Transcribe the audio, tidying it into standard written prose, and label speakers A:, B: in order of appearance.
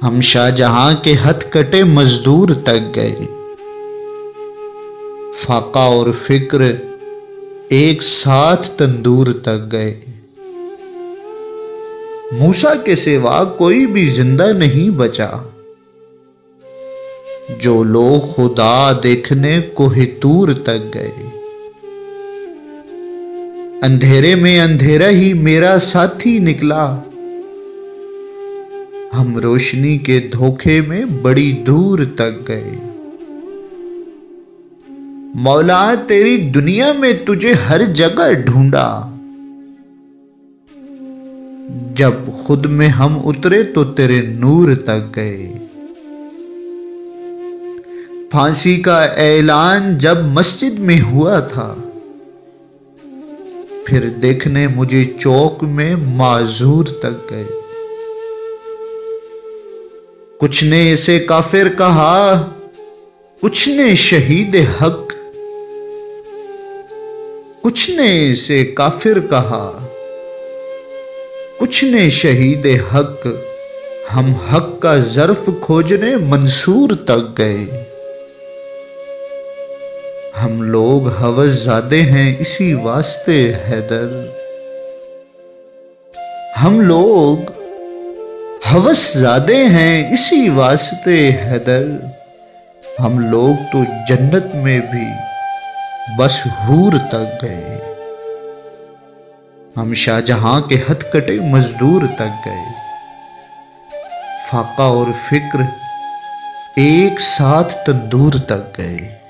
A: हम शाहजहां के हथकटे मजदूर तक गए। फाका और फिक्र एक साथ तंदूर तक गए। मूसा के सिवा कोई भी जिंदा नहीं बचा। जो लोग खुदा देखने कोहितूर तक गए। अंधेरे में अंधेरा ही मेरा साथी निकला। हम रोशनी के धोखे में बड़ी दूर तक गए। मौला तेरी दुनिया में तुझे हर जगह ढूंढा। जब खुद में हम उतरे तो तेरे नूर तक गए। फांसी का ऐलान जब मस्जिद में हुआ था, फिर देखने मुझे चौक में माजूर तक गए। कुछ ने इसे काफिर कहा, कुछ ने शहीद हक। कुछ ने इसे काफिर कहा, कुछ ने शहीद हक। हम हक का ज़र्फ खोजने मंसूर तक गए। हम लोग हवसज़ादे हैं इसी वास्ते हैदर। हम लोग हवसज़ादे हैं इसी वास्ते हैदर। हम लोग तो जन्नत में भी बस हूर तक गए। हम शाहजहां के हथकटे मजदूर तक गए। फाका और फिक्र एक साथ तंदूर तक गए।